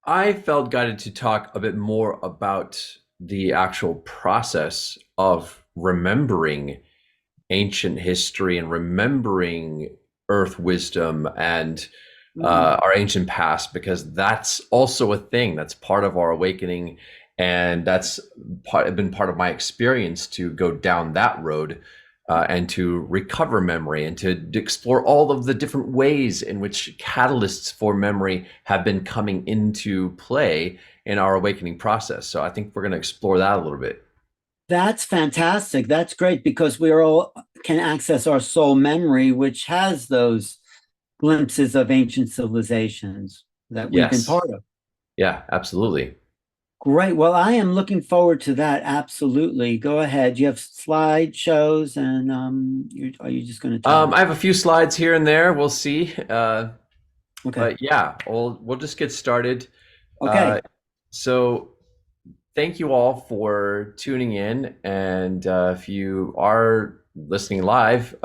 I felt guided to talk a bit more about the actual process of remembering ancient history and remembering Earth wisdom and Mm. our ancient past, because that's also a thing that's part of our awakening. And that's been part of my experience to go down that road and to recover memory and to explore all of the different ways in which catalysts for memory have been coming into play in our awakening process. So I think we're going to explore that a little bit. That's fantastic. That's great because we are all can access our soul memory, which has those glimpses of ancient civilizations that we've been Yes. part of. Yeah, absolutely. Great. Well, I am looking forward to that. Absolutely. Go ahead. You have slideshows, and are you just going to I talk? have a few slides here and there. We'll see. Okay. But yeah, we'll just get started. Uh, Okay. so thank you all for tuning in, and if you are listening live,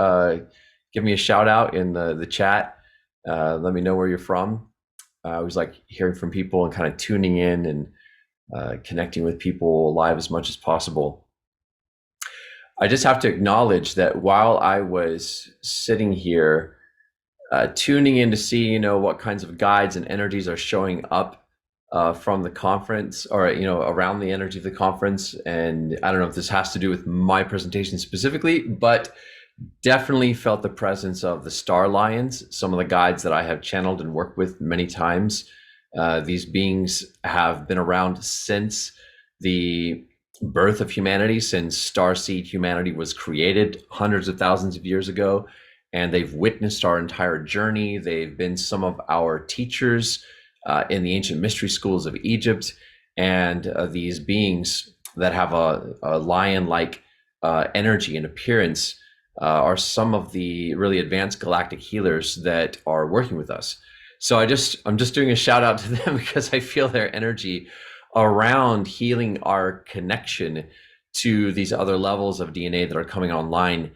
give me a shout out in the chat. Let me know where you're from. I always like hearing from people and kind of tuning in and connecting with people live as much as possible. I just have to acknowledge that while I was sitting here tuning in to see, what kinds of guides and energies are showing up from the conference, or around the energy of the conference. And I don't know if this has to do with my presentation specifically, but definitely felt the presence of the star lions, some of the guides that I have channeled and worked with many times. These beings have been around since the birth of humanity, since starseed humanity was created hundreds of thousands of years ago, and they've witnessed our entire journey. They've been some of our teachers in the ancient mystery schools of Egypt, and these beings that have a lion-like energy and appearance are some of the really advanced galactic healers that are working with us. So I'm just doing a shout out to them because I feel their energy around healing our connection to these other levels of DNA that are coming online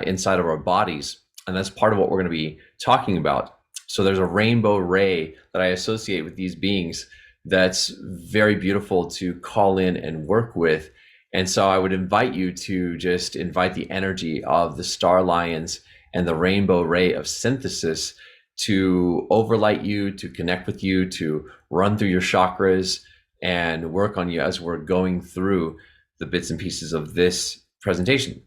inside of our bodies. And that's part of what we're going to be talking about. So there's a rainbow ray that I associate with these beings that's very beautiful to call in and work with. And so I would invite you to just invite the energy of the star lions and the rainbow ray of synthesis to overlight you, to connect with you, to run through your chakras and work on you as we're going through the bits and pieces of this presentation.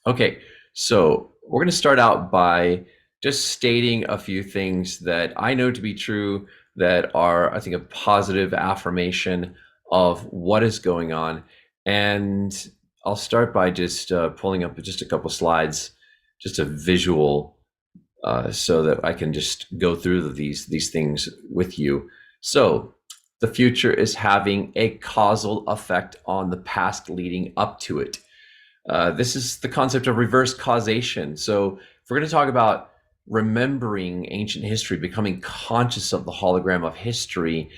Okay, so we're going to start out by just stating a few things that I know to be true, that are, I think, a positive affirmation of what is going on. And I'll start by just pulling up just a couple slides, just a visual, so that I can just go through these things with you. So the future is having a causal effect on the past leading up to it. This is the concept of reverse causation. So, if we're going to talk about remembering ancient history, becoming conscious of the hologram of history,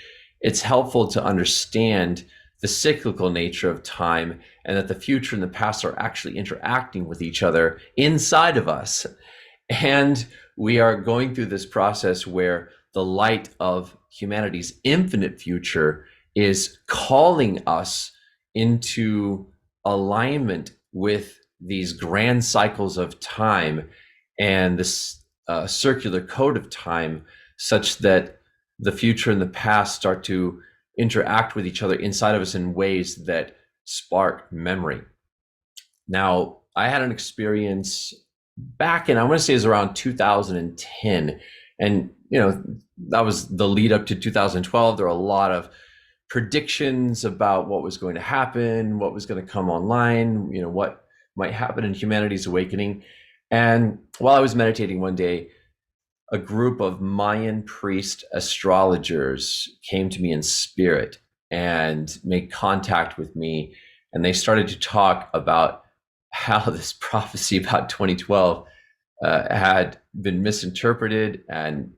it's helpful to understand the cyclical nature of time and that the future and the past are actually interacting with each other inside of us. And we are going through this process where the light of humanity's infinite future is calling us into alignment with these grand cycles of time and this circular code of time, such that the future and the past start to interact with each other inside of us in ways that spark memory. Now, I had an experience back in, I want to say it was around 2010. And, that was the lead up to 2012. There were a lot of predictions about what was going to happen, what was going to come online, what might happen in humanity's awakening. And while I was meditating one day, a group of Mayan priest astrologers came to me in spirit and made contact with me. And they started to talk about how this prophecy about 2012 had been misinterpreted and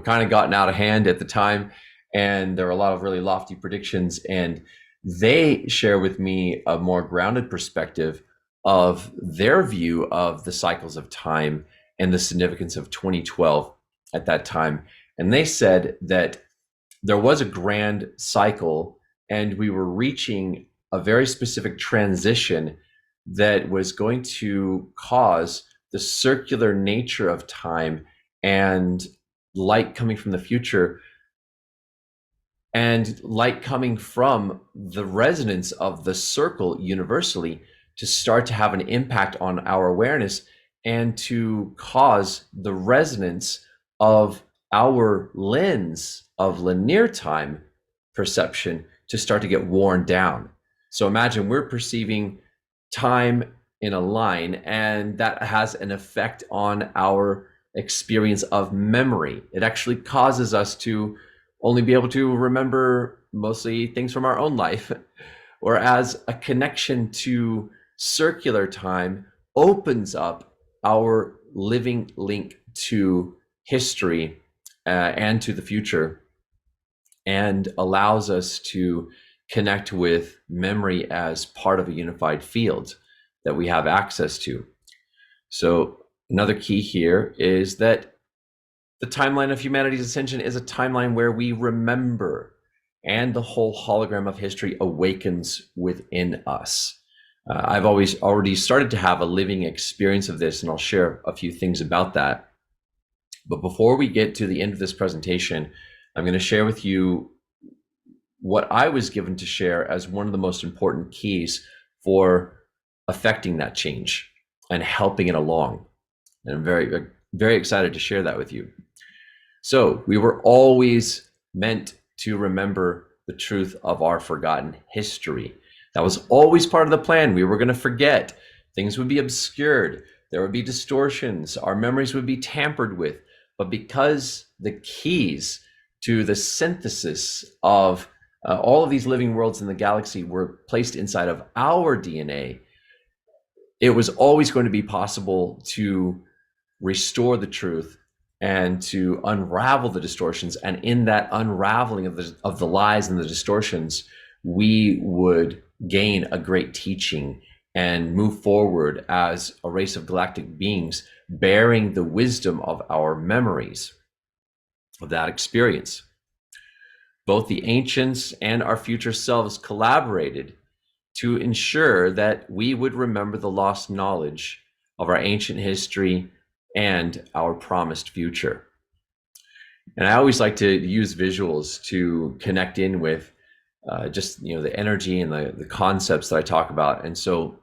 kind of gotten out of hand at the time, and there were a lot of really lofty predictions, and they share with me a more grounded perspective of their view of the cycles of time and the significance of 2012 at that time. And they said that there was a grand cycle, and we were reaching a very specific transition that was going to cause the circular nature of time and light coming from the future and light coming from the resonance of the circle universally to start to have an impact on our awareness and to cause the resonance of our lens of linear time perception to start to get worn down. So imagine we're perceiving time in a line, and that has an effect on our experience of memory. It actually causes us to only be able to remember mostly things from our own life, whereas a connection to circular time opens up our living link to history and to the future, and allows us to connect with memory as part of a unified field that we have access to. So another key here is that the timeline of humanity's ascension is a timeline where we remember, and the whole hologram of history awakens within us. I've always already started to have a living experience of this, and I'll share a few things about that. But before we get to the end of this presentation, I'm going to share with you what I was given to share as one of the most important keys for affecting that change and helping it along. And I'm very, very excited to share that with you. So we were always meant to remember the truth of our forgotten history. That was always part of the plan. We were going to forget. Things would be obscured. There would be distortions. Our memories would be tampered with. But because the keys to the synthesis of all of these living worlds in the galaxy were placed inside of our DNA, it was always going to be possible to restore the truth and to unravel the distortions. And in that unraveling of the lies and the distortions, we would gain a great teaching and move forward as a race of galactic beings, bearing the wisdom of our memories of that experience. Both the ancients and our future selves collaborated to ensure that we would remember the lost knowledge of our ancient history and our promised future. And I always like to use visuals to connect in with just the energy and the concepts that I talk about. And so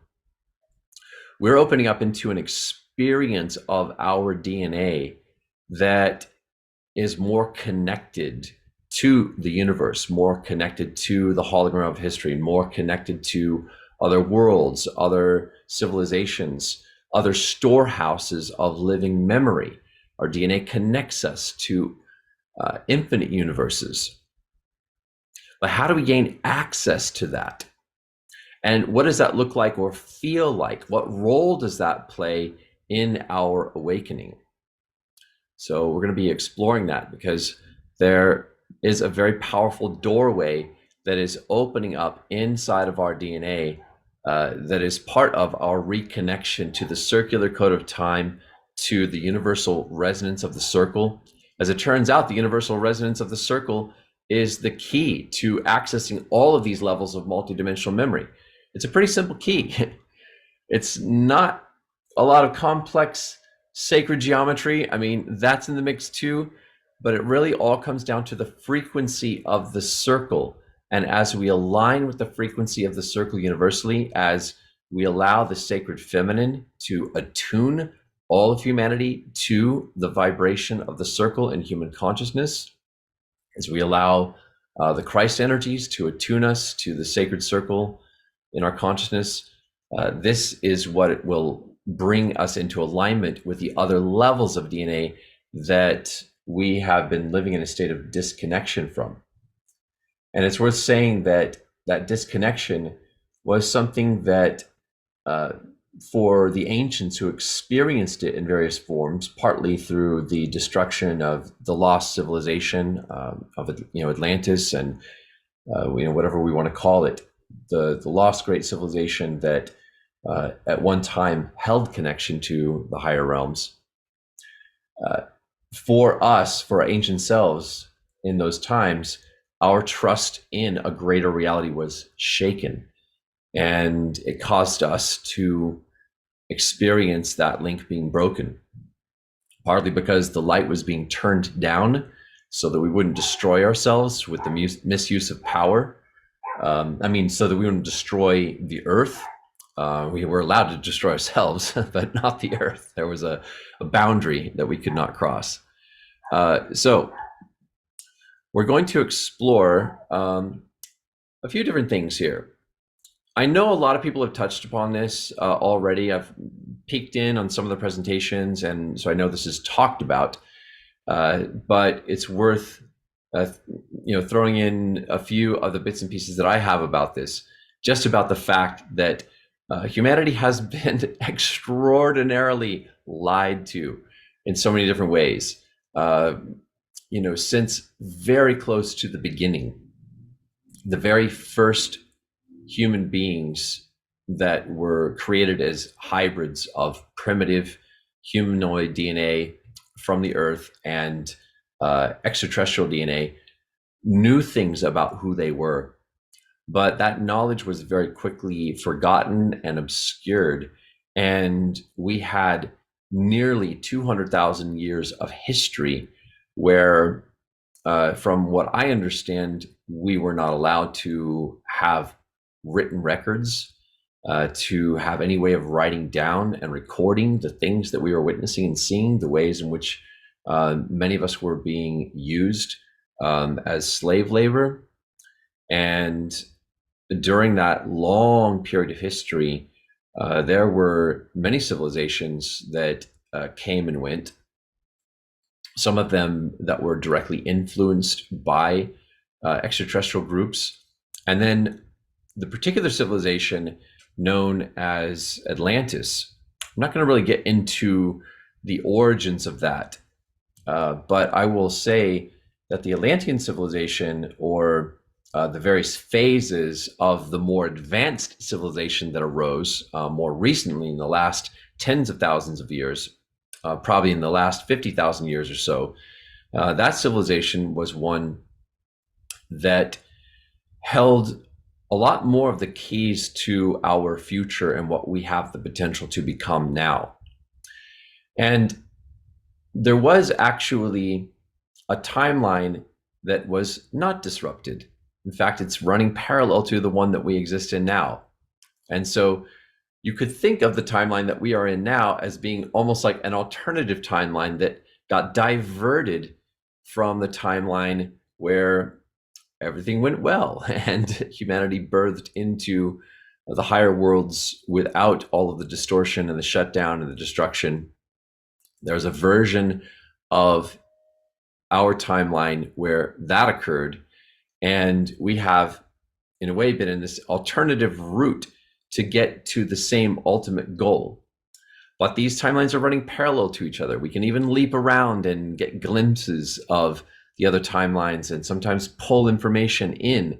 we're opening up into an experience of our DNA that is more connected to the universe, more connected to the hologram of history, more connected to other worlds, other civilizations, other storehouses of living memory. Our DNA connects us to infinite universes. But how do we gain access to that? And what does that look like or feel like? What role does that play in our awakening? So we're going to be exploring that, because there is a very powerful doorway that is opening up inside of our DNA that is part of our reconnection to the circular code of time, to the universal resonance of the circle. As it turns out, the universal resonance of the circle is the key to accessing all of these levels of multidimensional memory. It's a pretty simple key. It's not a lot of complex sacred geometry. I mean, that's in the mix too, but it really all comes down to the frequency of the circle. And as we align with the frequency of the circle universally, as we allow the sacred feminine to attune all of humanity to the vibration of the circle in human consciousness, as we allow the Christ energies to attune us to the sacred circle in our consciousness, this is what it will bring us into alignment with the other levels of DNA that we have been living in a state of disconnection from. And it's worth saying that that disconnection was something that for the ancients who experienced it in various forms, partly through the destruction of the lost civilization of Atlantis and whatever we want to call it, the lost great civilization that at one time held connection to the higher realms. For us, for our ancient selves in those times, our trust in a greater reality was shaken. And it caused us to experience that link being broken, partly because the light was being turned down so that we wouldn't destroy ourselves with the misuse of power. So that we wouldn't destroy the earth. We were allowed to destroy ourselves, but not the earth. There was a boundary that we could not cross. So we're going to explore a few different things here. I know a lot of people have touched upon this already. I've peeked in on some of the presentations, and so I know this is talked about, but it's worth throwing in a few of the bits and pieces that I have about this, just about the fact that humanity has been extraordinarily lied to in so many different ways, since very close to the beginning. The very first human beings that were created as hybrids of primitive humanoid DNA from the earth and extraterrestrial DNA knew things about who they were, but that knowledge was very quickly forgotten and obscured. And we had nearly 200,000 years of history where, from what I understand, we were not allowed to have written records, to have any way of writing down and recording the things that we were witnessing and seeing, the ways in which many of us were being used as slave labor. And during that long period of history, there were many civilizations that came and went, some of them that were directly influenced by extraterrestrial groups. And then the particular civilization known as Atlantis. I'm not going to really get into the origins of that, but I will say that the Atlantean civilization, or the various phases of the more advanced civilization that arose more recently in the last tens of thousands of years, probably in the last 50,000 years or so, that civilization was one that held a lot more of the keys to our future and what we have the potential to become now. And there was actually a timeline that was not disrupted. In fact, it's running parallel to the one that we exist in now. And so you could think of the timeline that we are in now as being almost like an alternative timeline that got diverted from the timeline where everything went well and humanity birthed into the higher worlds without all of the distortion and the shutdown and the destruction. There's a version of our timeline where that occurred, and we have, in a way, been in this alternative route to get to the same ultimate goal. But these timelines are running parallel to each other. We can even leap around and get glimpses of the other timelines and sometimes pull information in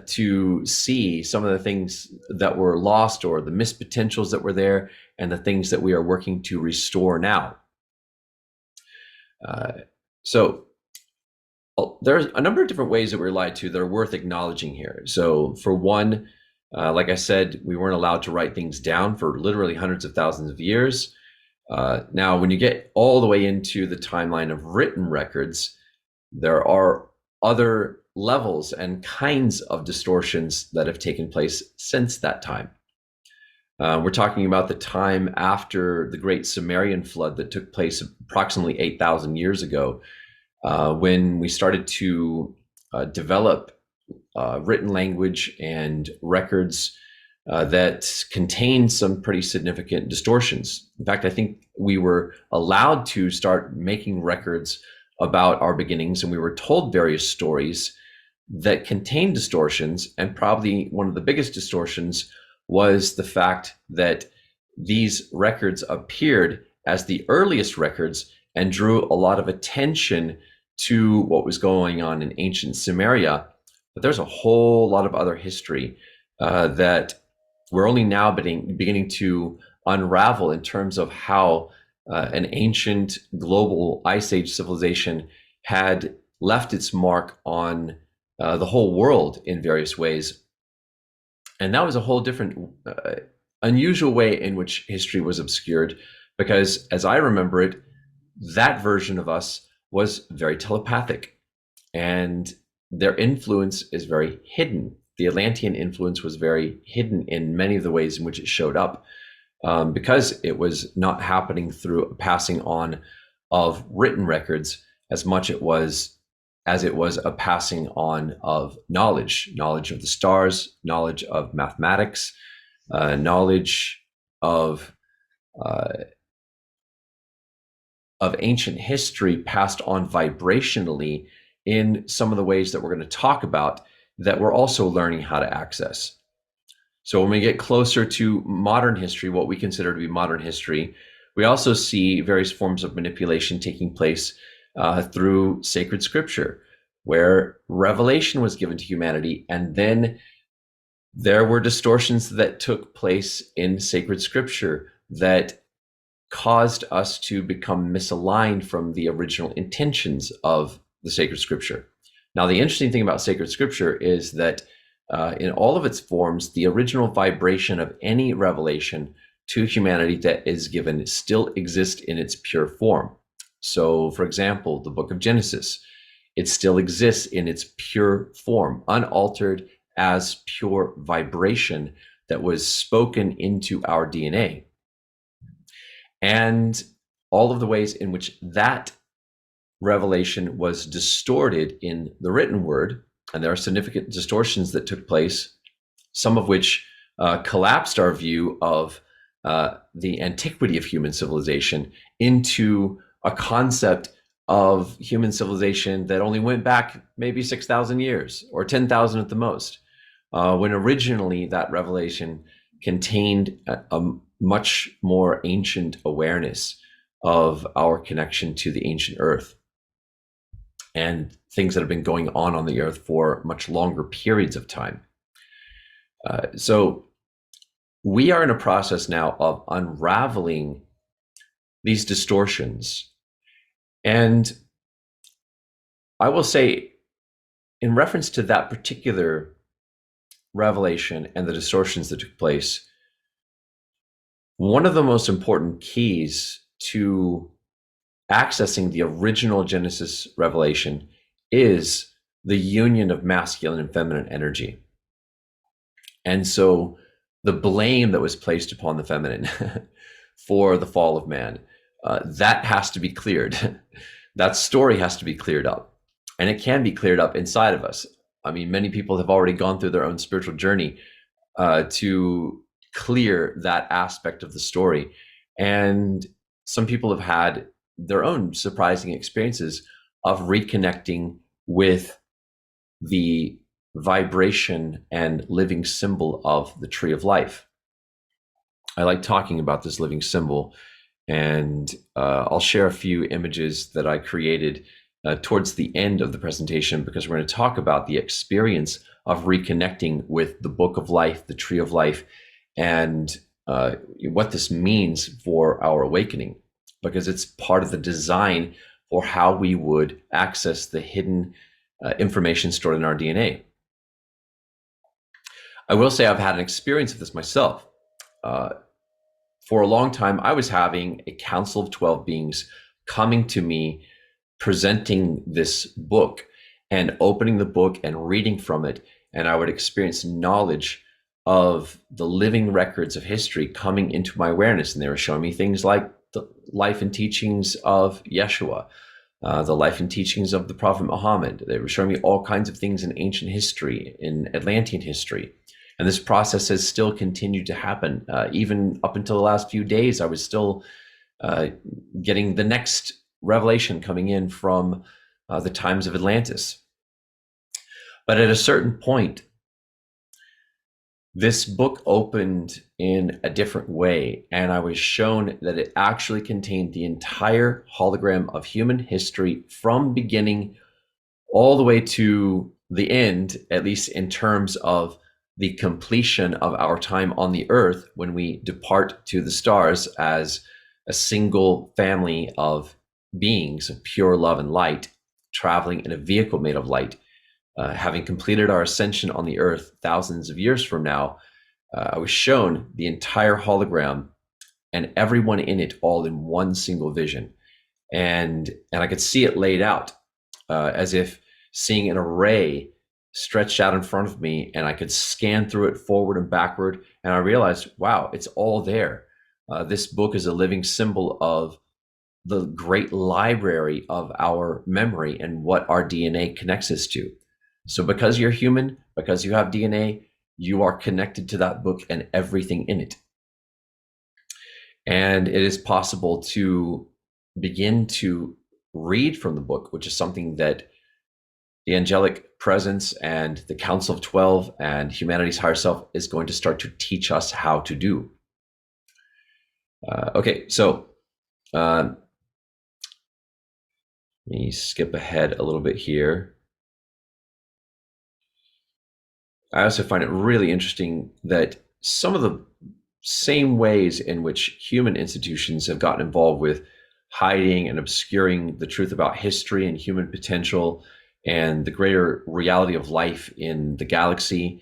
to see some of the things that were lost or the missed potentials that were there and the things that we are working to restore now. So there's a number of different ways that we're lied to that are worth acknowledging here. So for one, like I said, we weren't allowed to write things down for literally hundreds of thousands of years. Now, when you get all the way into the timeline of written records, there are other levels and kinds of distortions that have taken place since that time. We're talking about the time after the Great Sumerian flood that took place approximately 8,000 years ago, when we started to develop written language and records that contained some pretty significant distortions. In fact, I think we were allowed to start making records about our beginnings, and we were told various stories that contained distortions. And probably one of the biggest distortions was the fact that these records appeared as the earliest records and drew a lot of attention to what was going on in ancient Sumeria. But there's a whole lot of other history that we're only now beginning to unravel in terms of how an ancient global ice age civilization had left its mark on the whole world in various ways. And that was a whole different, unusual way in which history was obscured, because as I remember it, that version of us was very telepathic, and their influence is very hidden. The Atlantean influence was very hidden in many of the ways in which it showed up, because it was not happening through a passing on of written records as much as it was a passing on of knowledge of the stars, knowledge of mathematics, knowledge of uh, of ancient history passed on vibrationally in some of the ways that we're going to talk about, that we're also learning how to access. So when we get closer to modern history, what we consider to be modern history, we also see various forms of manipulation taking place through sacred scripture, where revelation was given to humanity, and then there were distortions that took place in sacred scripture that caused us to become misaligned from the original intentions of the sacred scripture. Now, the interesting thing about sacred scripture is that in all of its forms, the original vibration of any revelation to humanity that is given still exists in its pure form. So, for example, the book of Genesis, it still exists in its pure form, unaltered, as pure vibration that was spoken into our DNA. And all of the ways in which that revelation was distorted in the written word, and there are significant distortions that took place, some of which collapsed our view of the antiquity of human civilization into a concept of human civilization that only went back maybe 6,000 years or 10,000 at the most, when originally that revelation contained a much more ancient awareness of our connection to the ancient earth and things that have been going on the earth for much longer periods of time. So we are in a process now of unraveling these distortions. And I will say, in reference to that particular revelation and the distortions that took place, one of the most important keys to accessing the original Genesis revelation is the union of masculine and feminine energy. And so the blame that was placed upon the feminine for the fall of man, that has to be cleared. That story has to be cleared up. And it can be cleared up inside of us. I mean, many people have already gone through their own spiritual journey to clear that aspect of the story. And some people have had their own surprising experiences of reconnecting with the vibration and living symbol of the tree of life. I like talking about this living symbol, and I'll share a few images that I created towards the end of the presentation, because we're going to talk about the experience of reconnecting with the book of life, the tree of life, and what this means for our awakening, because it's part of the design for how we would access the hidden information stored in our DNA. I will say I've had an experience of this myself. For a long time, I was having a council of 12 beings coming to me, presenting this book and opening the book and reading from it. And I would experience knowledge of the living records of history coming into my awareness. And they were showing me things like the life and teachings of Yeshua, the life and teachings of the Prophet Muhammad. They were showing me all kinds of things in ancient history, in Atlantean history. And this process has still continued to happen. Even up until the last few days, I was still getting the next revelation coming in from the times of Atlantis. But at a certain point, this book opened in a different way, and I was shown that it actually contained the entire hologram of human history from beginning all the way to the end, at least in terms of the completion of our time on the earth when we depart to the stars as a single family of beings of pure love and light, traveling in a vehicle made of light Having completed our ascension on the earth thousands of years from now, I was shown the entire hologram and everyone in it all in one single vision. And I could see it laid out as if seeing an array stretched out in front of me, and I could scan through it forward and backward. And I realized, wow, it's all there. This book is a living symbol of the great library of our memory and what our DNA connects us to. So, because you're human, because you have DNA, you are connected to that book and everything in it. And it is possible to begin to read from the book, which is something that the angelic presence and the Council of 12 and humanity's higher self is going to start to teach us how to do. Okay, so let me skip ahead a little bit here. I also find it really interesting that some of the same ways in which human institutions have gotten involved with hiding and obscuring the truth about history and human potential and the greater reality of life in the galaxy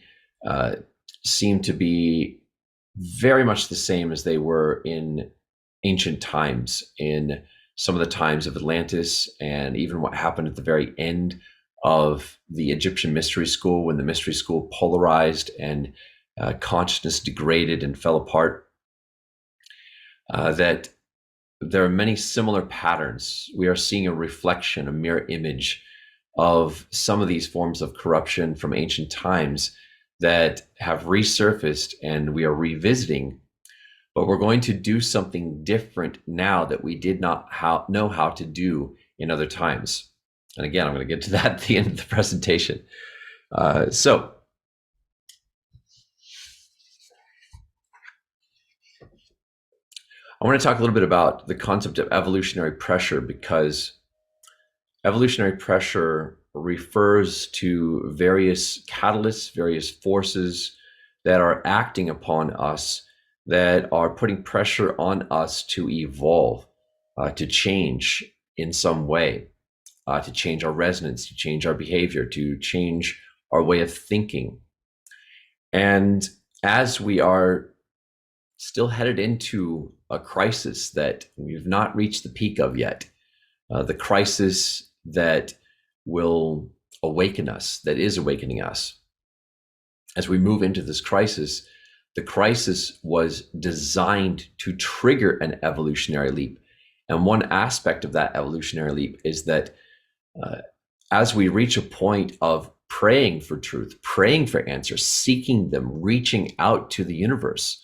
seem to be very much the same as they were in ancient times, in some of the times of Atlantis, and even what happened at the very end of the Egyptian mystery school, when the mystery school polarized and consciousness degraded and fell apart. That there are many similar patterns. We are seeing a reflection, a mirror image of some of these forms of corruption from ancient times that have resurfaced and we are revisiting. But we're going to do something different now that we did not know how to do in other times. And again, I'm going to get to that at the end of the presentation. So I want to talk a little bit about the concept of evolutionary pressure, because evolutionary pressure refers to various catalysts, various forces that are acting upon us, that are putting pressure on us to evolve, to change in some way, to change our resonance, to change our behavior, to change our way of thinking. And as we are still headed into a crisis that we've not reached the peak of yet, the crisis that will awaken us, that is awakening us. As we move into this crisis, the crisis was designed to trigger an evolutionary leap. And one aspect of that evolutionary leap is that as we reach a point of praying for truth, praying for answers, seeking them, reaching out to the universe,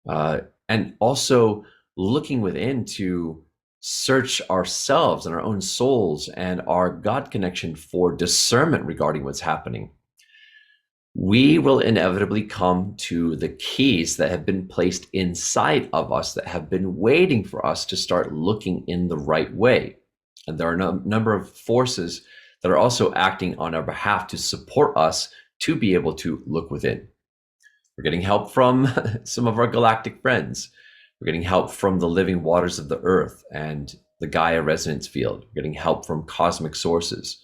and also looking within to search ourselves and our own souls and our God connection for discernment regarding what's happening, we will inevitably come to the keys that have been placed inside of us, that have been waiting for us to start looking in the right way. And there are a number of forces that are also acting on our behalf to support us to be able to look within. We're getting help from some of our galactic friends. We're getting help from the living waters of the earth and the Gaia resonance field. We're getting help from cosmic sources.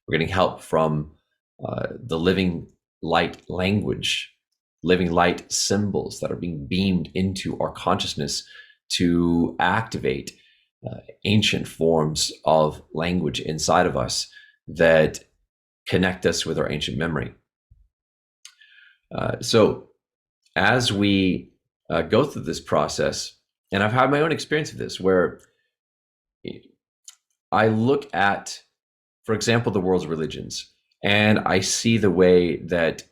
We're getting help from the living light language, living light symbols that are being beamed into our consciousness to activate ancient forms of language inside of us that connect us with our ancient memory. So as we go through this process, and I've had my own experience of this, where I look at, for example, the world's religions, and I see the way that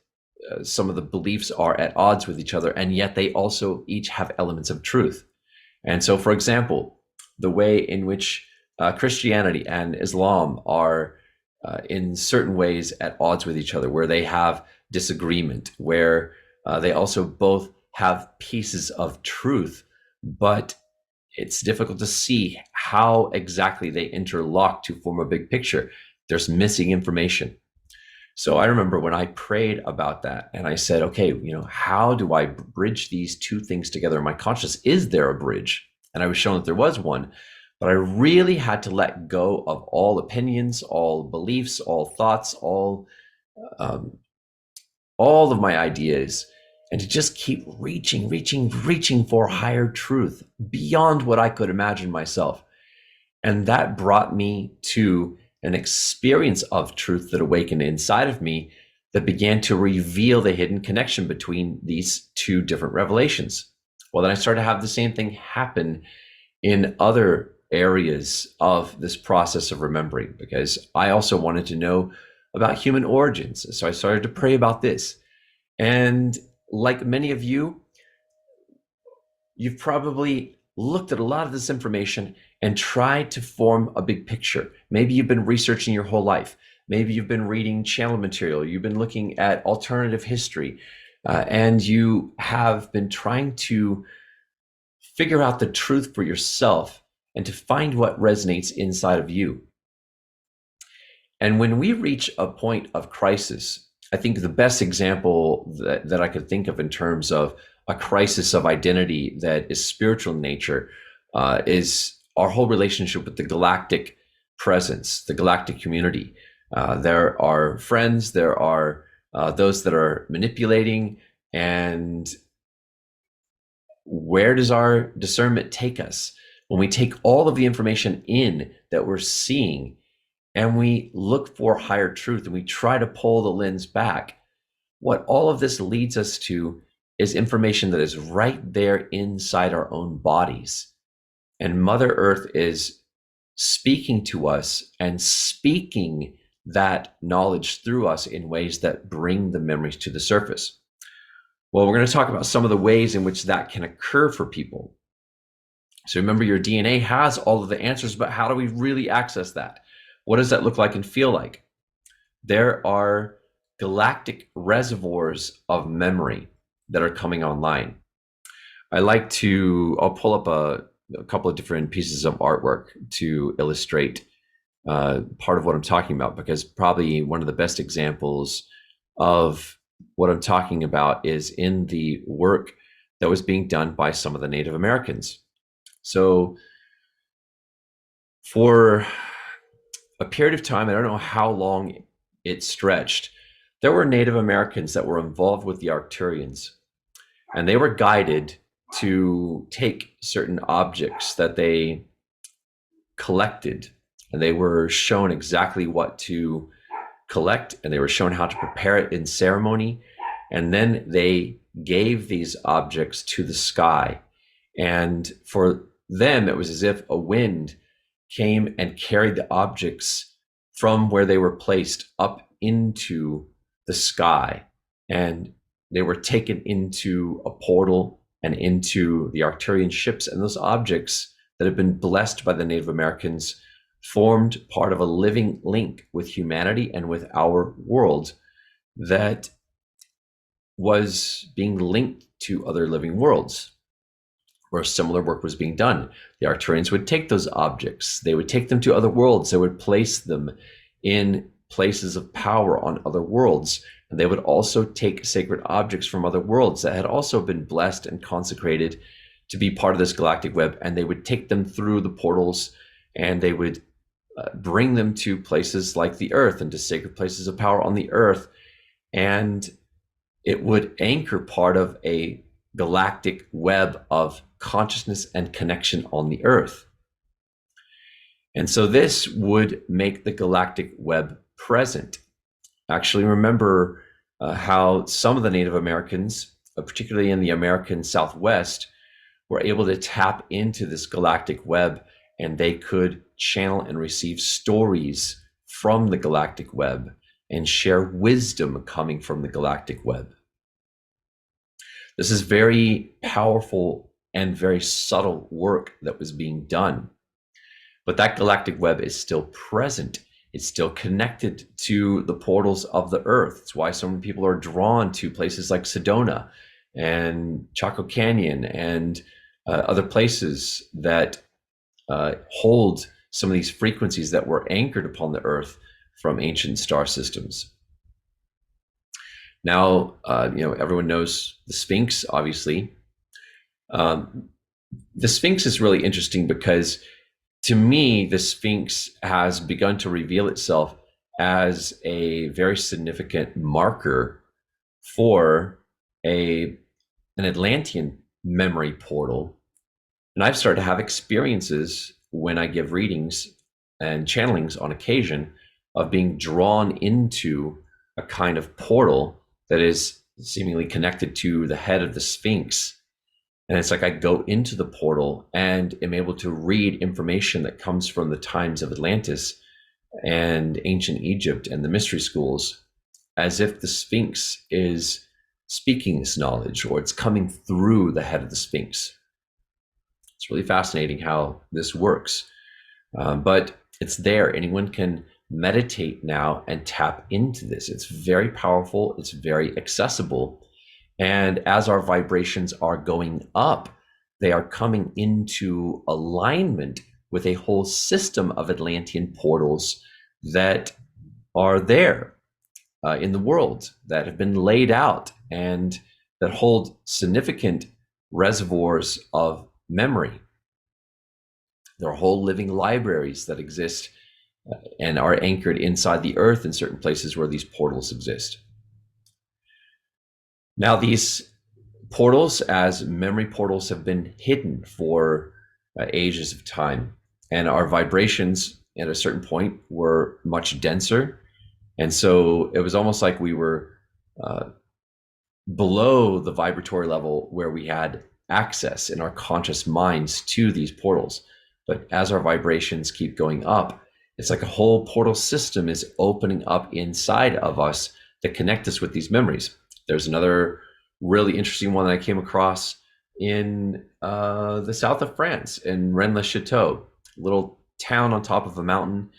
some of the beliefs are at odds with each other, and yet they also each have elements of truth. And so, for example, the way in which Christianity and Islam are in certain ways at odds with each other, where they have disagreement, where they also both have pieces of truth, but it's difficult to see how exactly they interlock to form a big picture. There's missing information. So I remember when I prayed about that and I said, okay, how do I bridge these two things together in my consciousness? Is there a bridge? And I was shown that there was one, but I really had to let go of all opinions, all beliefs, all thoughts, all um, all of my ideas, and to just keep reaching for higher truth beyond what I could imagine myself. And that brought me to an experience of truth that awakened inside of me that began to reveal the hidden connection between these two different revelations. Well, then I started to have the same thing happen in other areas of this process of remembering, because I also wanted to know about human origins. So I started to pray about this. And like many of you, you've probably looked at a lot of this information and tried to form a big picture. Maybe you've been researching your whole life. Maybe you've been reading channel material. You've been looking at alternative history, and you have been trying to figure out the truth for yourself and to find what resonates inside of you. And when we reach a point of crisis, I think the best example that I could think of in terms of a crisis of identity that is spiritual in nature is our whole relationship with the galactic presence, the galactic community. There are friends, there are those that are manipulating, and where does our discernment take us? When we take all of the information in that we're seeing and we look for higher truth and we try to pull the lens back, what all of this leads us to is information that is right there inside our own bodies. And Mother Earth is speaking to us and speaking that knowledge through us in ways that bring the memories to the surface. Well, we're going to talk about some of the ways in which that can occur for people. So remember, your DNA has all of the answers, but how do we really access that? What does that look like and feel like? There are galactic reservoirs of memory that are coming online. I'll pull up a couple of different pieces of artwork to illustrate part of what I'm talking about, because probably one of the best examples of what I'm talking about is in the work that was being done by some of the Native Americans. So for a period of time, I don't know how long it stretched, there were Native Americans that were involved with the Arcturians, and they were guided to take certain objects that they collected, and they were shown exactly what to collect, and they were shown how to prepare it in ceremony. And then they gave these objects to the sky. And for them, it was as if a wind came and carried the objects from where they were placed up into the sky. And they were taken into a portal and into the Arcturian ships. And those objects that had been blessed by the Native Americans formed part of a living link with humanity and with our world that was being linked to other living worlds where similar work was being done. The Arcturians would take those objects, they would take them to other worlds, they would place them in places of power on other worlds. And they would also take sacred objects from other worlds that had also been blessed and consecrated to be part of this galactic web, and they would take them through the portals, and they would bring them to places like the earth and to sacred places of power on the earth. And it would anchor part of a galactic web of consciousness and connection on the earth. And so this would make the galactic web present. Actually, remember how some of the Native Americans, particularly in the American Southwest, were able to tap into this galactic web, and they could channel and receive stories from the galactic web and share wisdom coming from the galactic web. This is very powerful and very subtle work that was being done. But that galactic web is still present. It's still connected to the portals of the earth. It's why so many people are drawn to places like Sedona and Chaco Canyon and other places that hold some of these frequencies that were anchored upon the earth from ancient star systems. Now, everyone knows the Sphinx, obviously. The Sphinx is really interesting because, to me, the Sphinx has begun to reveal itself as a very significant marker for a an Atlantean memory portal. And I've started to have experiences when I give readings and channelings on occasion of being drawn into a kind of portal that is seemingly connected to the head of the Sphinx. And it's like I go into the portal and am able to read information that comes from the times of Atlantis and ancient Egypt and the mystery schools, as if the Sphinx is speaking this knowledge or it's coming through the head of the Sphinx. It's really fascinating how this works. But it's there. Anyone can meditate now and tap into this. It's very powerful, it's very accessible. And as our vibrations are going up, they are coming into alignment with a whole system of Atlantean portals that are there in the world, that have been laid out and that hold significant reservoirs of memory. There are whole living libraries that exist and are anchored inside the earth in certain places where these portals exist. Now, these portals, as memory portals, have been hidden for ages of time, and our vibrations at a certain point were much denser. And so it was almost like we were below the vibratory level where we had access in our conscious minds to these portals. But as our vibrations keep going up, it's like a whole portal system is opening up inside of us that connect us with these memories. There's another really interesting one that I came across in the south of France, in Rennes-le-Château, a little town on top of a mountain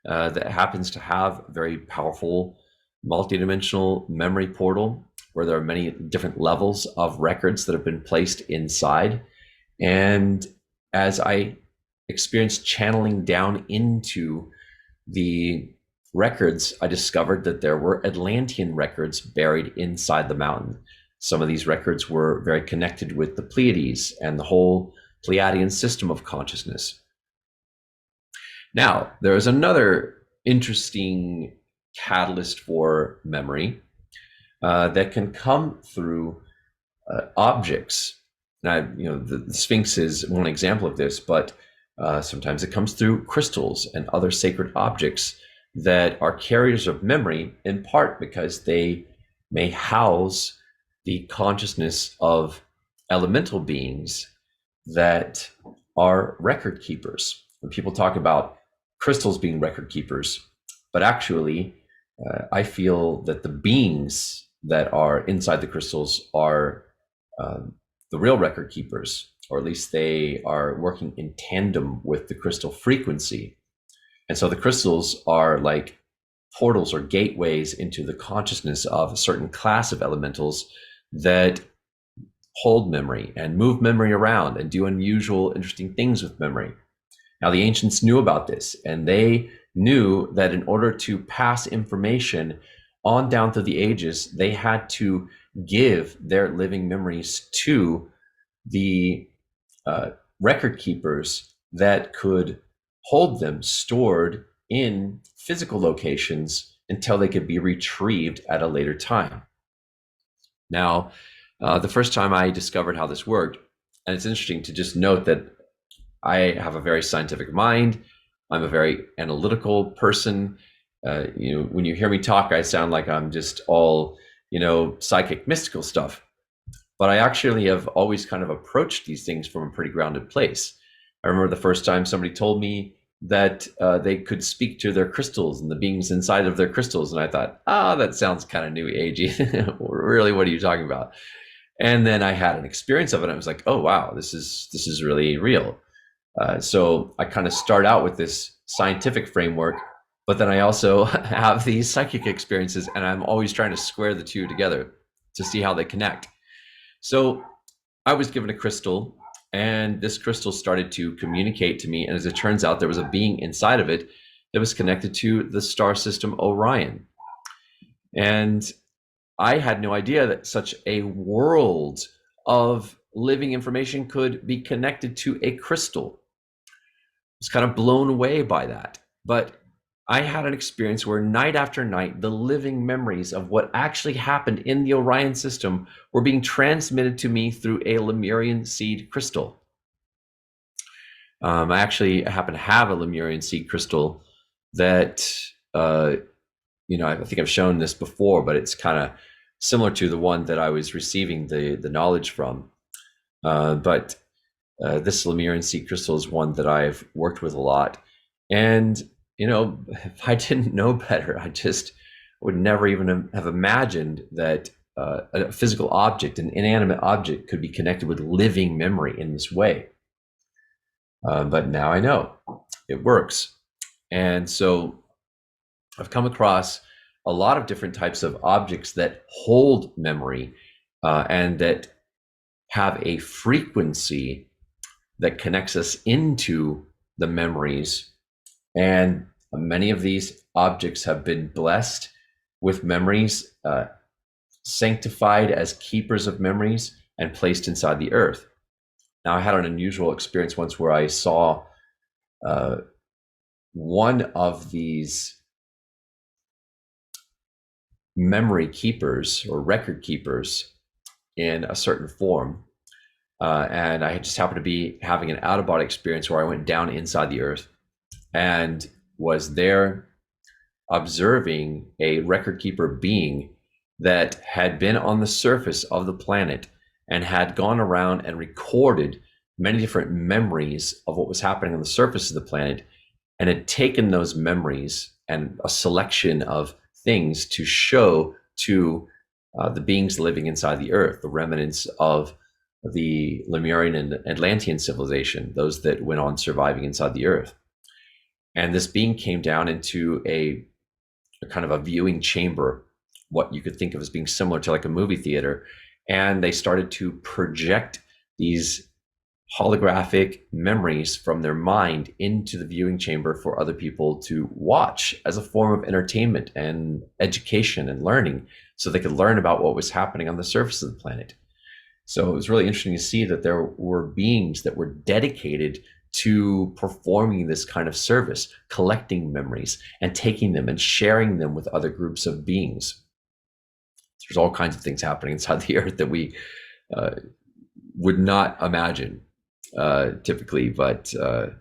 that happens to have a very powerful multidimensional memory portal where there are many different levels of records that have been placed inside. And as I experienced channeling down into the records, I discovered that there were Atlantean records buried inside the mountain. Some of these records were very connected with the Pleiades and the whole Pleiadian system of consciousness. Now, there is another interesting catalyst for memory that can come through objects. Now, the Sphinx is one example of this, but sometimes it comes through crystals and other sacred objects that are carriers of memory, in part because they may house the consciousness of elemental beings that are record keepers. When people talk about crystals being record keepers, but actually, I feel that the beings that are inside the crystals are the real record keepers, or at least they are working in tandem with the crystal frequency. And so the crystals are like portals or gateways into the consciousness of a certain class of elementals that hold memory and move memory around and do unusual, interesting things with memory. Now, the ancients knew about this, and they knew that in order to pass information on down through the ages, they had to give their living memories to the record keepers that could hold them stored in physical locations until they could be retrieved at a later time. Now, the first time I discovered how this worked, and it's interesting to just note that I have a very scientific mind. I'm a very analytical person. When you hear me talk, I sound like I'm just all, psychic, mystical stuff. But I actually have always kind of approached these things from a pretty grounded place. I remember the first time somebody told me that they could speak to their crystals and the beings inside of their crystals. And I thought, that sounds kind of new agey. Really, what are you talking about? And then I had an experience of it. And I was like, oh, wow, this is really real. So I kind of start out with this scientific framework, but then I also have these psychic experiences, and I'm always trying to square the two together to see how they connect. So I was given a crystal, and this crystal started to communicate to me. And as it turns out, there was a being inside of it that was connected to the star system Orion. And I had no idea that such a world of living information could be connected to a crystal. I was kind of blown away by that. But I had an experience where night after night, the living memories of what actually happened in the Orion system were being transmitted to me through a Lemurian seed crystal. I actually happen to have a Lemurian seed crystal that, I think I've shown this before, but it's kind of similar to the one that I was receiving the knowledge from. But this Lemurian seed crystal is one that I've worked with a lot. And, if I didn't know better, I just would never even have imagined that a physical object, an inanimate object, could be connected with living memory in this way. But now I know it works. And so I've come across a lot of different types of objects that hold memory and that have a frequency that connects us into the memories. And many of these objects have been blessed with memories, sanctified as keepers of memories, and placed inside the earth. Now, I had an unusual experience once where I saw one of these memory keepers or record keepers in a certain form. And I just happened to be having an out-of-body experience where I went down inside the earth and was there observing a record keeper being that had been on the surface of the planet and had gone around and recorded many different memories of what was happening on the surface of the planet, and had taken those memories and a selection of things to show to the beings living inside the earth, the remnants of the Lemurian and Atlantean civilization, those that went on surviving inside the earth. And this being came down into a kind of a viewing chamber, what you could think of as being similar to like a movie theater. And they started to project these holographic memories from their mind into the viewing chamber for other people to watch as a form of entertainment and education and learning, so they could learn about what was happening on the surface of the planet. So it was really interesting to see that there were beings that were dedicated to performing this kind of service, collecting memories and taking them and sharing them with other groups of beings. There's all kinds of things happening inside the earth that we would not imagine typically, but I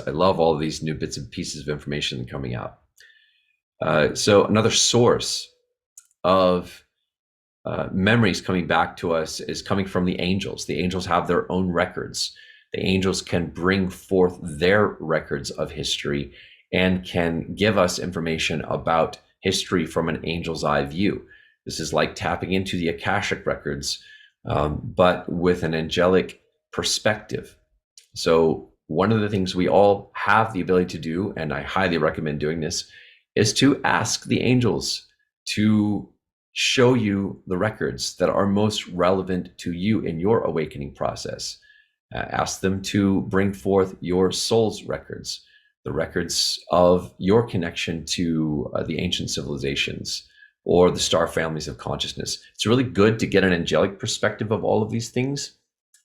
love all of these new bits and pieces of information coming out. So another source of memories coming back to us is coming from the angels. The angels have their own records. The angels can bring forth their records of history and can give us information about history from an angel's eye view. This is like tapping into the Akashic records, but with an angelic perspective. So one of the things we all have the ability to do, and I highly recommend doing this, is to ask the angels to show you the records that are most relevant to you in your awakening process. Ask them to bring forth your soul's records, the records of your connection to the ancient civilizations or the star families of consciousness. It's really good to get an angelic perspective of all of these things,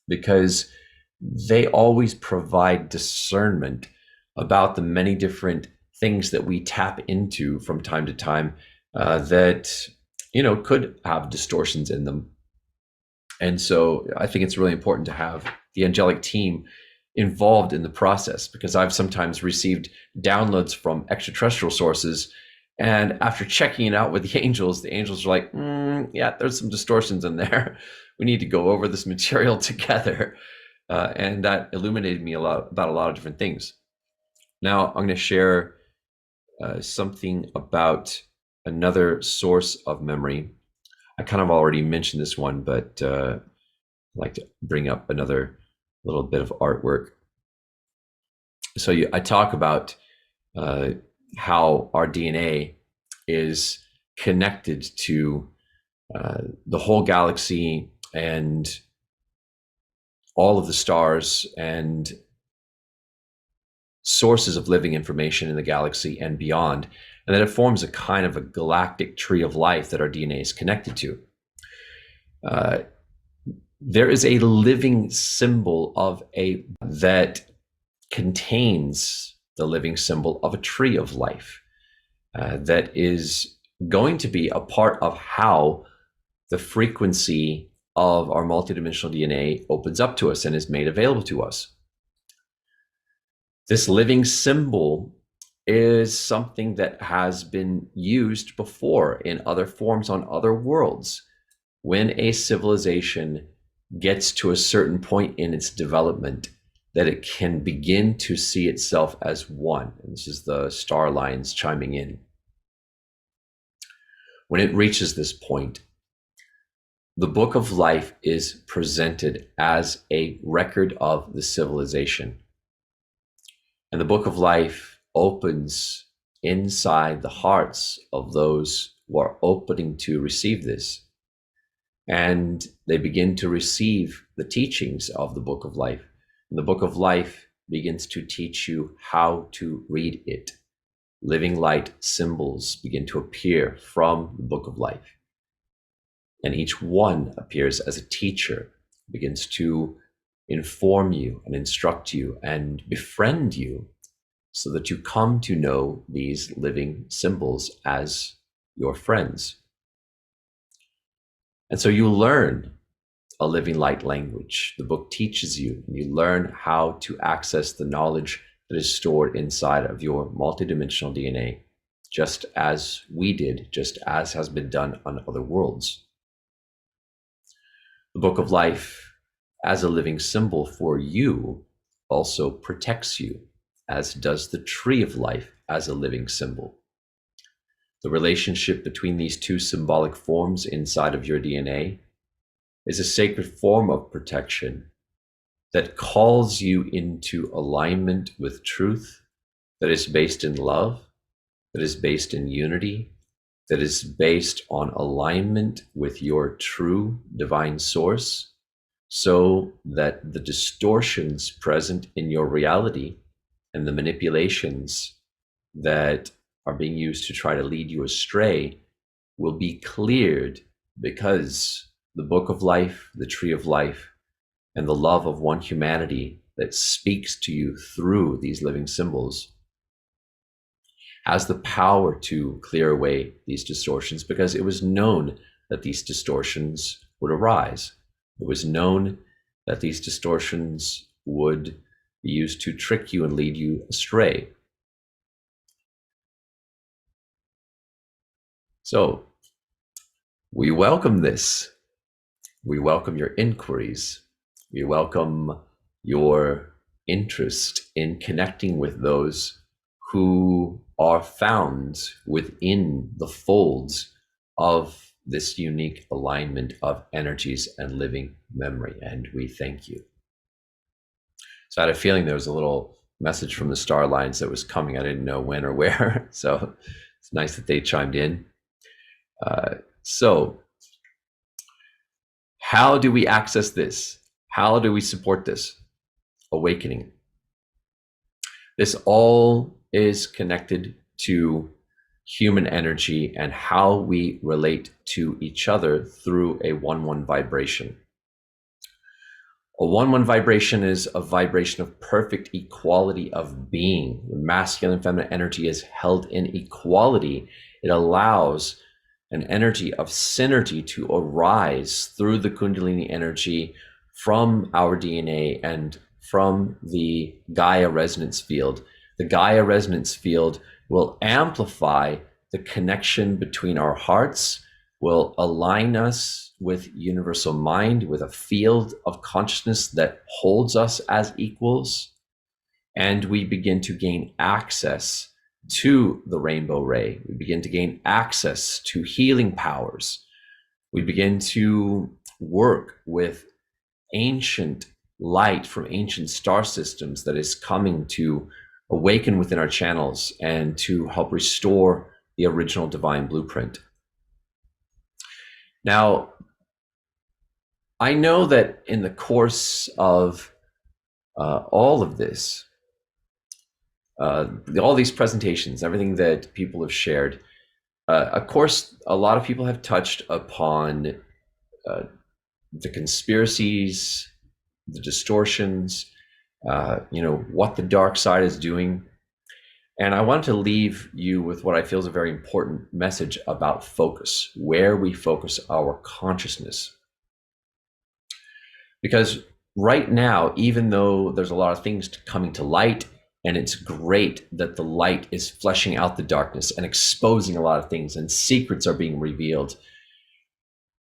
because they always provide discernment about the many different things that we tap into from time to time that could have distortions in them. And so I think it's really important to have the angelic team involved in the process, because I've sometimes received downloads from extraterrestrial sources, and after checking it out with the angels are like, yeah, there's some distortions in there. We need to go over this material together. And that illuminated me about a lot of different things. Now I'm going to share something about another source of memory. I kind of already mentioned this one, but I'd like to bring up another little bit of artwork. So I talk about how our DNA is connected to the whole galaxy and all of the stars and sources of living information in the galaxy and beyond, and that it forms a kind of a galactic tree of life that our DNA is connected to. There is a living symbol of that contains the living symbol of a tree of life that is going to be a part of how the frequency of our multidimensional DNA opens up to us and is made available to us. This living symbol is something that has been used before in other forms on other worlds. When a civilization gets to a certain point in its development, that it can begin to see itself as one. And this is the star lines chiming in. When it reaches this point, the Book of Life is presented as a record of the civilization. And the Book of Life opens inside the hearts of those who are opening to receive this. And they begin to receive the teachings of the Book of Life. And the Book of Life begins to teach you how to read it. Living light symbols begin to appear from the Book of Life. And each one appears as a teacher, begins to inform you and instruct you and befriend you so that you come to know these living symbols as your friends. And so you learn a living light language. The book teaches you, and you learn how to access the knowledge that is stored inside of your multidimensional DNA, just as we did, just as has been done on other worlds. The Book of Life, as a living symbol for you, also protects you, as does the Tree of Life as a living symbol. The relationship between these two symbolic forms inside of your DNA is a sacred form of protection that calls you into alignment with truth, that is based in love, that is based in unity, that is based on alignment with your true divine source, so that the distortions present in your reality and the manipulations that are being used to try to lead you astray will be cleared, because the Book of Life, the Tree of Life, and the love of one humanity that speaks to you through these living symbols has the power to clear away these distortions, because it was known that these distortions would arise. It was known that these distortions would be used to trick you and lead you astray. So we welcome this. We welcome your inquiries. We welcome your interest in connecting with those who are found within the folds of this unique alignment of energies and living memory. And we thank you. So I had a feeling there was a little message from the star lines that was coming. I didn't know when or where. So it's nice that they chimed in. So how do we access this? How do we support this awakening? This all is connected to human energy and how we relate to each other through a 1-1 vibration. A 1-1 vibration is a vibration of perfect equality of being. The masculine and feminine energy is held in equality. It allows an energy of synergy to arise through the Kundalini energy from our DNA and from the Gaia resonance field. The Gaia resonance field will amplify the connection between our hearts, will align us with universal mind, with a field of consciousness that holds us as equals, and we begin to gain access to the rainbow ray. We begin to gain access to healing powers. We begin to work with ancient light from ancient star systems that is coming to awaken within our channels and to help restore the original divine blueprint. Now, I know that in the course of all of this, all these presentations, everything that people have shared, of course, a lot of people have touched upon the conspiracies, the distortions, what the dark side is doing. And I want to leave you with what I feel is a very important message about focus, where we focus our consciousness. Because right now, even though there's a lot of things coming to light, and it's great that the light is fleshing out the darkness and exposing a lot of things, and secrets are being revealed,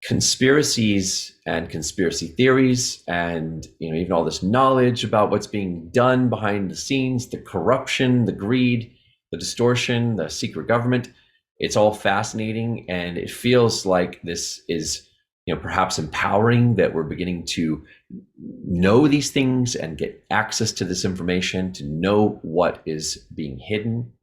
conspiracies and conspiracy theories, and even all this knowledge about what's being done behind the scenes, the corruption, the greed, the distortion, the secret government, it's all fascinating, and it feels like this is perhaps empowering, that we're beginning to know these things and get access to this information, to know what is being hidden.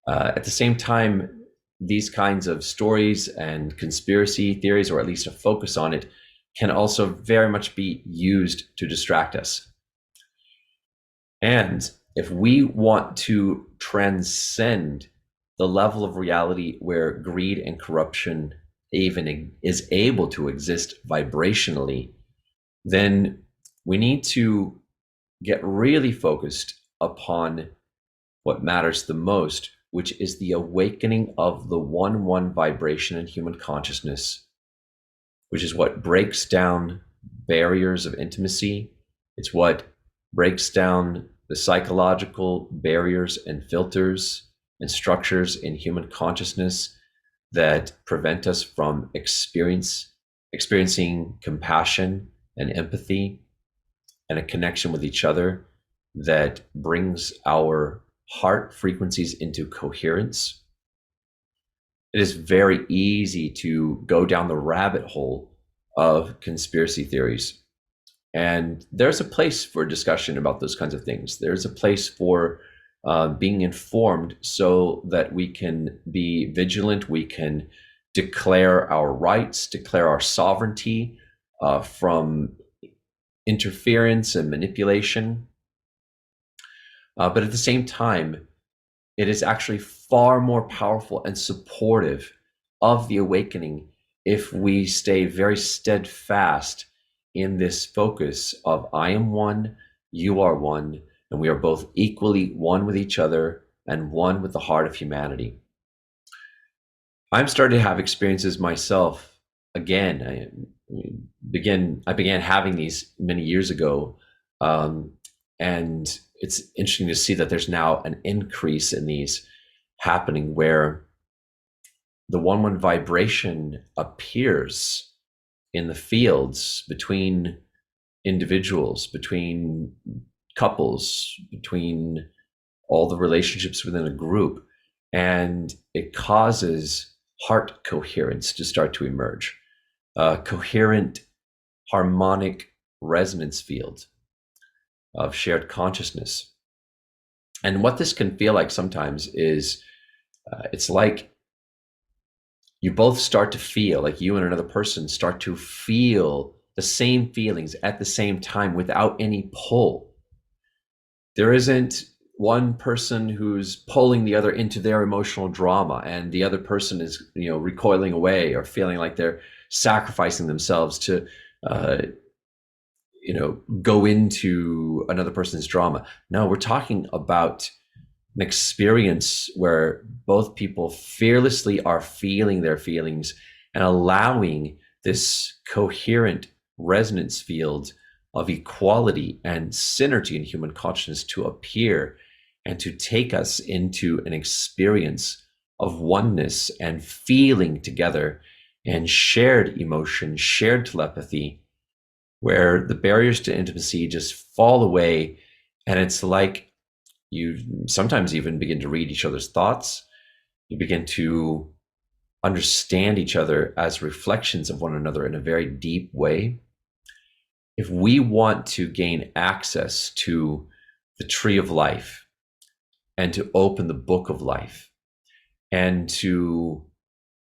At the same time, these kinds of stories and conspiracy theories, or at least a focus on it, can also very much be used to distract us. And if we want to transcend the level of reality where greed and corruption even is able to exist vibrationally, then we need to get really focused upon what matters the most, which is the awakening of the 1-1 vibration in human consciousness, which is what breaks down barriers of intimacy. It's what breaks down the psychological barriers and filters and structures in human consciousness that prevent us from experiencing compassion and empathy and a connection with each other that brings our heart frequencies into coherence. It is very easy to go down the rabbit hole of conspiracy theories. And there's a place for discussion about those kinds of things. There's a place for being informed so that we can be vigilant, we can declare our rights, declare our sovereignty from interference and manipulation. But at the same time, it is actually far more powerful and supportive of the awakening if we stay very steadfast in this focus of I am one, you are one, and we are both equally one with each other and one with the heart of humanity. I'm starting to have experiences myself again. I began having these many years ago, and it's interesting to see that there's now an increase in these happening, where the 1-1 vibration appears in the fields between individuals, between couples, between all the relationships within a group, and it causes heart coherence to start to emerge, a coherent harmonic resonance field of shared consciousness. And what this can feel like sometimes is it's like you both start to feel, like you and another person start to feel the same feelings at the same time without any pull. There isn't one person who's pulling the other into their emotional drama, and the other person is recoiling away or feeling like they're sacrificing themselves to go into another person's drama. No, we're talking about an experience where both people fearlessly are feeling their feelings and allowing this coherent resonance field of equality and synergy in human consciousness to appear and to take us into an experience of oneness and feeling together and shared emotion, shared telepathy, where the barriers to intimacy just fall away. And it's like you sometimes even begin to read each other's thoughts. You begin to understand each other as reflections of one another in a very deep way. If we want to gain access to the tree of life and to open the book of life and to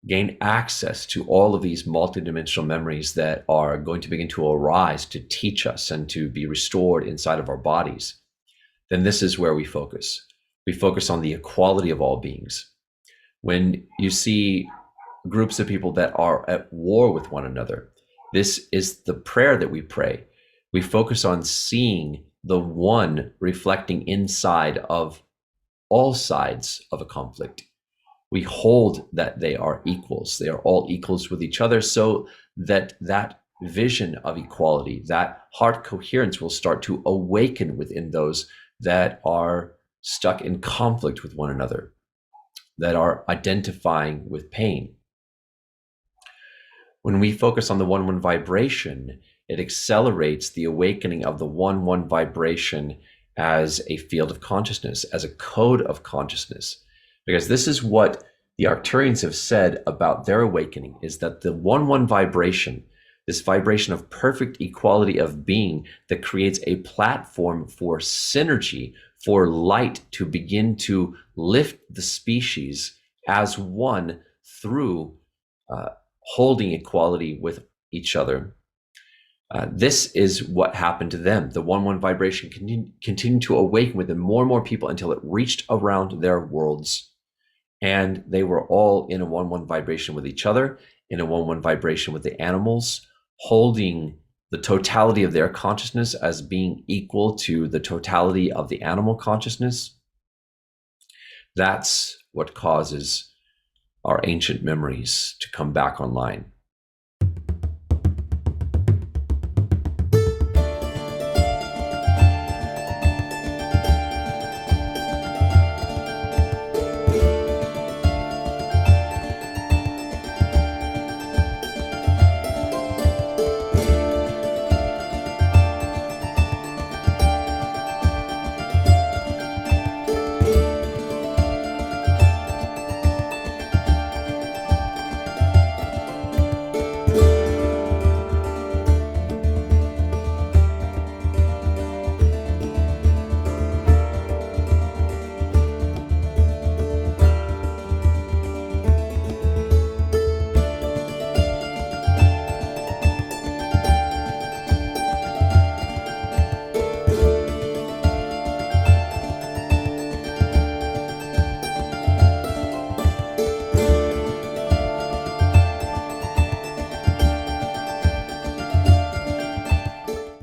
gain access to all of these multidimensional memories that are going to begin to arise to teach us and to be restored inside of our bodies, then this is where we focus. We focus on the equality of all beings. When you see groups of people that are at war with one another, this is the prayer that we pray. We focus on seeing the one reflecting inside of all sides of a conflict. We hold that they are equals. They are all equals with each other, so that vision of equality, that heart coherence will start to awaken within those that are stuck in conflict with one another, that are identifying with pain. When we focus on the 1-1 vibration, it accelerates the awakening of the 1-1 vibration as a field of consciousness, as a code of consciousness. Because this is what the Arcturians have said about their awakening, is that the 1-1 vibration, this vibration of perfect equality of being that creates a platform for synergy, for light to begin to lift the species as one through holding equality with each other. This is what happened to them. The 1-1 vibration continued to awaken within more and more people until it reached around their worlds. And they were all in a 1-1 vibration with each other, in a 1-1 vibration with the animals, holding the totality of their consciousness as being equal to the totality of the animal consciousness. That's what causes our ancient memories to come back online.